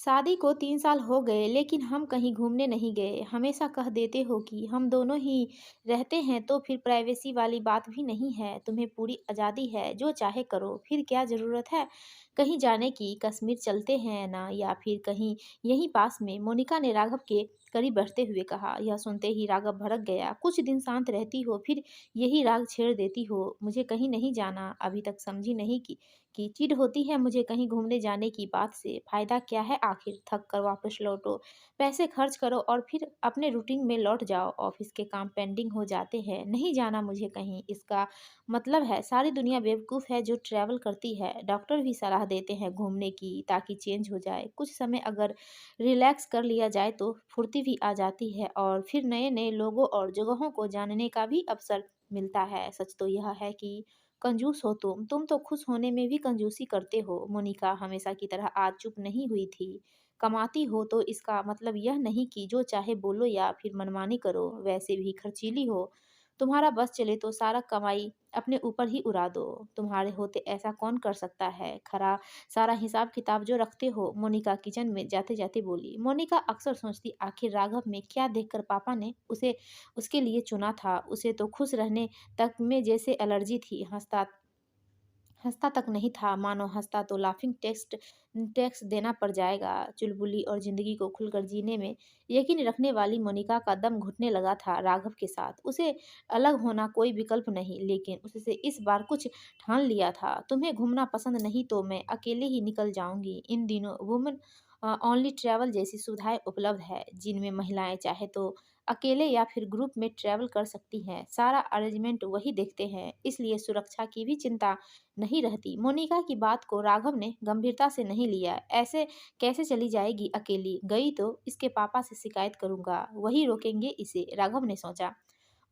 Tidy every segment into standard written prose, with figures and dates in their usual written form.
शादी को 3 साल हो गए लेकिन हम कहीं घूमने नहीं गए। हमेशा कह देते हो कि हम दोनों ही रहते हैं तो फिर प्राइवेसी वाली बात भी नहीं है। तुम्हें पूरी आज़ादी है, जो चाहे करो। फिर क्या ज़रूरत है कहीं जाने की? कश्मीर चलते हैं ना, या फिर कहीं यहीं पास में? मोनिका ने राघव के करीब बढ़ते हुए कहा। यह सुनते ही राघव भड़क गया। कुछ दिन शांत रहती हो, फिर यही राग छेड़ देती हो। मुझे कहीं नहीं जाना। अभी तक समझी नहीं कि चिढ़ होती है मुझे कहीं घूमने जाने की बात से। फ़ायदा क्या है आखिर? थक कर वापस लौटो, पैसे खर्च करो और फिर अपने रूटीन में लौट जाओ। ऑफिस के काम पेंडिंग हो जाते हैं। नहीं जाना मुझे कहीं, इसका मतलब है सारी दुनिया बेवकूफ़ है जो ट्रैवल करती है। डॉक्टर भी सलाह देते हैं घूमने की, ताकि चेंज हो जाए। कुछ समय अगर रिलैक्स कर लिया जाए तो फुर्ती भी आ जाती है और फिर नए नए लोगों और जगहों को जानने का भी अवसर मिलता है। सच तो यह है कि कंजूस हो तुम तो खुश होने में भी कंजूसी करते हो। मोनिका हमेशा की तरह आज चुप नहीं हुई थी। कमाती हो तो इसका मतलब यह नहीं कि जो चाहे बोलो या फिर मनमानी करो। वैसे भी खर्चीली हो। तुम्हारा बस चले तो सारा कमाई अपने ऊपर ही उड़ा दो। तुम्हारे होते ऐसा कौन कर सकता है? खरा सारा हिसाब किताब जो रखते हो। मोनिका किचन में जाते जाते बोली। मोनिका अक्सर सोचती, आखिर राघव में क्या देखकर पापा ने उसे उसके लिए चुना था। उसे तो खुश रहने तक में जैसे एलर्जी थी। हंसता हँसता तक नहीं था, मानो हँसता तो लाफिंग टेक्स्ट टैक्स देना पड़ जाएगा। चुलबुली और ज़िंदगी को खुलकर जीने में यकीन रखने वाली मोनिका का दम घुटने लगा था राघव के साथ। उसे अलग होना कोई विकल्प नहीं, लेकिन उससे इस बार कुछ ठान लिया था। तुम्हें घूमना पसंद नहीं तो मैं अकेले ही निकल जाऊंगी। इन दिनों वुमेन ओनली ट्रैवल जैसी सुविधाएं उपलब्ध है, जिनमें महिलाएं चाहे तो अकेले या फिर ग्रुप में ट्रैवल कर सकती हैं। सारा अरेंजमेंट वही देखते हैं, इसलिए सुरक्षा की भी चिंता नहीं रहती। मोनिका की बात को राघव ने गंभीरता से नहीं लिया। ऐसे कैसे चली जाएगी अकेली? गई तो इसके पापा से शिकायत करूंगा, वही रोकेंगे इसे। राघव ने सोचा।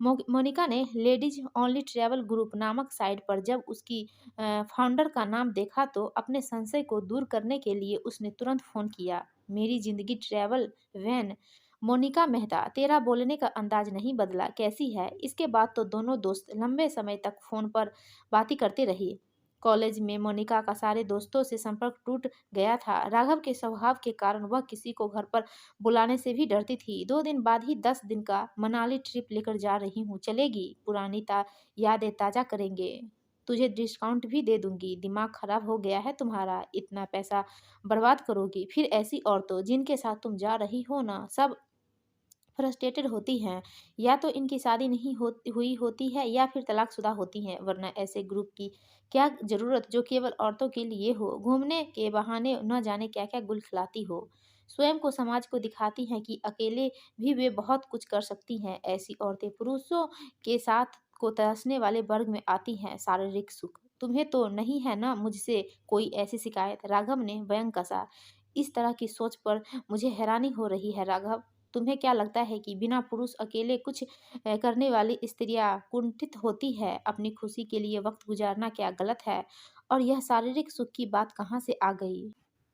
मोनिका ने लेडीज ओनली ट्रैवल ग्रुप नामक साइट पर जब उसकी फाउंडर का नाम देखा तो अपने संशय को दूर करने के लिए उसने तुरंत फ़ोन किया। मेरी ज़िंदगी ट्रैवल वैन। मोनिका मेहता, तेरा बोलने का अंदाज नहीं बदला, कैसी है? इसके बाद तो दोनों दोस्त लंबे समय तक फ़ोन पर बातें करते रहे। कॉलेज में मोनिका का सारे दोस्तों से संपर्क टूट गया था। राघव के स्वभाव के कारण वह किसी को घर पर बुलाने से भी डरती थी। 2 दिन बाद ही 10 दिन का मनाली ट्रिप लेकर जा रही हूँ, चलेगी? पुरानी यादें ताज़ा करेंगे। तुझे डिस्काउंट भी दे दूंगी। दिमाग खराब हो गया है तुम्हारा? इतना पैसा बर्बाद करोगी? फिर ऐसी औरतों जिनके साथ तुम जा रही हो ना, सब फ्रस्ट्रेटेड होती हैं। या तो इनकी शादी नहीं हुई होती है या फिर तलाकशुदा होती हैं, वरना ऐसे ग्रुप की क्या ज़रूरत जो केवल औरतों के लिए हो। घूमने के बहाने न जाने क्या क्या गुल खिलाती हो। स्वयं को समाज को दिखाती हैं कि अकेले भी वे बहुत कुछ कर सकती हैं। ऐसी औरतें पुरुषों के साथ को तरसने वाले वर्ग में आती हैं। शारीरिक सुख तुम्हें तो नहीं है ना मुझसे कोई ऐसी शिकायत? राघव ने व्यंग कसा। इस तरह की सोच पर मुझे हैरानी हो रही है राघव। तुम्हें क्या लगता है कि बिना पुरुष अकेले कुछ करने वाली स्त्रियां कुंठित होती है? अपनी खुशी के लिए वक्त गुजारना क्या गलत है? और यह शारीरिक सुख की बात कहाँ से आ गई?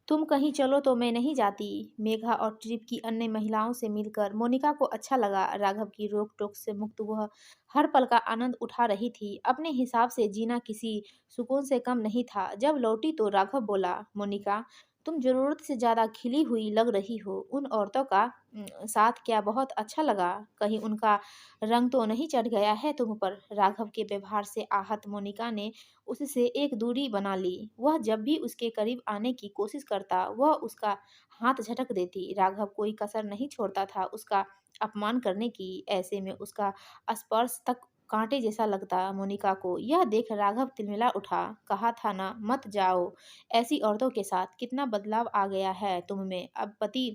तुम कहीं चलो तो मैं नहीं जाती। मेघा और ट्रिप की अन्य महिलाओं से मिलकर मोनिका को अच्छा लगा। राघव की रोक टोक से मुक्त वह हर पल का आनंद उठा रही थी। अपने हिसाब से जीना किसी सुकून से कम नहीं था। जब लौटी तो राघव बोला, मोनिका तुम जरूरत से ज्यादा खिली हुई लग रही हो। उन औरतों का साथ क्या बहुत अच्छा लगा? कहीं उनका रंग तो नहीं चढ़ गया है तुम पर? राघव के व्यवहार से आहत मोनिका ने उससे एक दूरी बना ली। वह जब भी उसके करीब आने की कोशिश करता, वह उसका हाथ झटक देती। राघव कोई कसर नहीं छोड़ता था उसका अपमान करने की। ऐसे में उसका स्पर्श तक कांटे जैसा लगता मोनिका को। यह देख राघव तिलमिला उठा। कहा था ना मत जाओ ऐसी औरतों के साथ। कितना बदलाव आ गया है तुम में। अब पति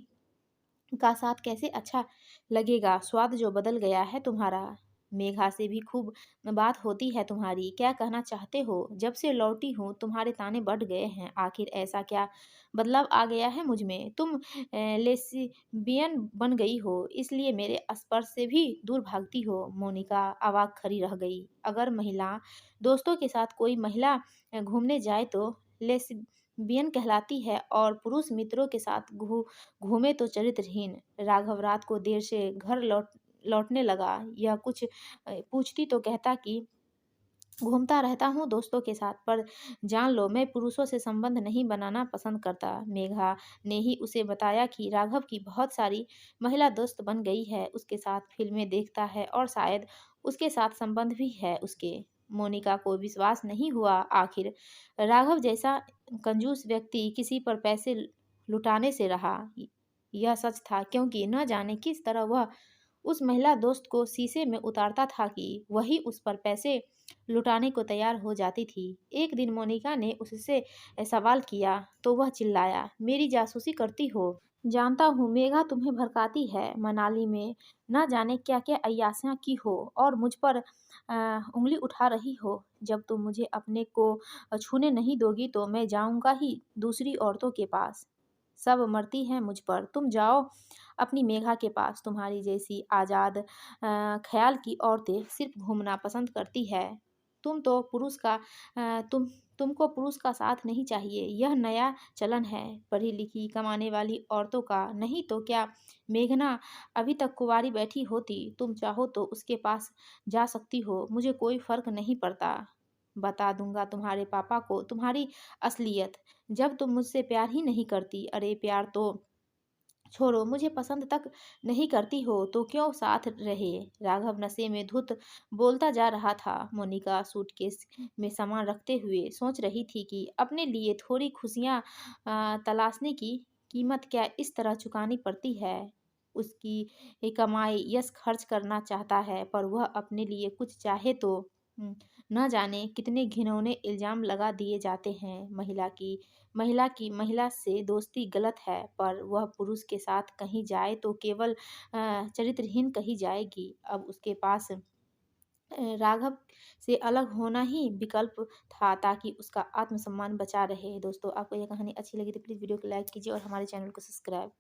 का साथ कैसे अच्छा लगेगा? स्वाद जो बदल गया है तुम्हारा। मेघा से भी खूब बात होती है तुम्हारी। क्या कहना चाहते हो? जब से लौटी हूँ तुम्हारे ताने बढ़ गए हैं। आखिर ऐसा क्या बदलाव आ गया है मुझ में? तुम लेस्बियन बन गई हो, इसलिए मेरे स्पर्श से भी दूर भागती हो। मोनिका अवाक खड़ी रह गई। अगर महिला दोस्तों के साथ कोई महिला घूमने जाए तो लेस्बियन कहलाती है, और पुरुष मित्रों के साथ घूमे तो चरित्रहीन। राघव रात को देर से घर लौटने लगा। यह कुछ पूछती तो कहता कि घूमता रहता हूँ दोस्तों के साथ, पर जान लो मैं पुरुषों से संबंध नहीं बनाना पसंद करता। मेघा ने ही उसे बताया कि राघव की बहुत सारी महिला दोस्त बन गई है, उसके साथ फिल्में देखता है और शायद उसके साथ संबंध भी है उसके। मोनिका को विश्वास नहीं हुआ। आखिर राघव जैसा कंजूस व्यक्ति किसी पर पैसे लुटाने से रहा। यह सच था, क्योंकि न जाने किस तरह वह उस महिला दोस्त को शीशे में उतारता था कि वही उस पर पैसे लुटाने को तैयार हो जाती थी। एक दिन मोनिका ने उससे सवाल किया तो वह चिल्लाया, मेरी जासूसी करती हो? जानता हूँ मेघा तुम्हें भड़काती है। मनाली में न जाने क्या क्या अय्याशियाँ की हो और मुझ पर उंगली उठा रही हो। जब तुम मुझे अपने को छूने नहीं दोगी तो मैं जाऊंगा ही दूसरी औरतों के पास। सब मरती हैं मुझ पर। तुम जाओ अपनी मेघा के पास। तुम्हारी जैसी आज़ाद ख्याल की औरतें सिर्फ घूमना पसंद करती है। तुम तो पुरुष का तुमको पुरुष का साथ नहीं चाहिए। यह नया चलन है पढ़ी लिखी कमाने वाली औरतों का। नहीं तो क्या मेघना अभी तक कुंवारी बैठी होती? तुम चाहो तो उसके पास जा सकती हो, मुझे कोई फर्क नहीं पड़ता। बता दूंगा तुम्हारे पापा को तुम्हारी असलियत, जब तुम मुझसे प्यार ही नहीं करती। अरे प्यार तो छोड़ो, मुझे पसंद तक नहीं करती हो तो क्यों साथ रहे? राघव नशे में धुत बोलता जा रहा था। मोनिका सूटकेस में सामान रखते हुए सोच रही थी कि अपने लिए थोड़ी खुशियाँ तलाशने की कीमत क्या इस तरह चुकानी पड़ती है। उसकी ये कमाई यश खर्च करना चाहता है, पर वह अपने लिए कुछ चाहे तो न जाने कितने घिनौने इल्ज़ाम लगा दिए जाते हैं। महिला से दोस्ती गलत है, पर वह पुरुष के साथ कहीं जाए तो केवल चरित्रहीन कही जाएगी। अब उसके पास राघव से अलग होना ही विकल्प था, ताकि उसका आत्मसम्मान बचा रहे। दोस्तों आपको यह कहानी अच्छी लगी तो प्लीज़ वीडियो को लाइक कीजिए और हमारे चैनल को सब्सक्राइब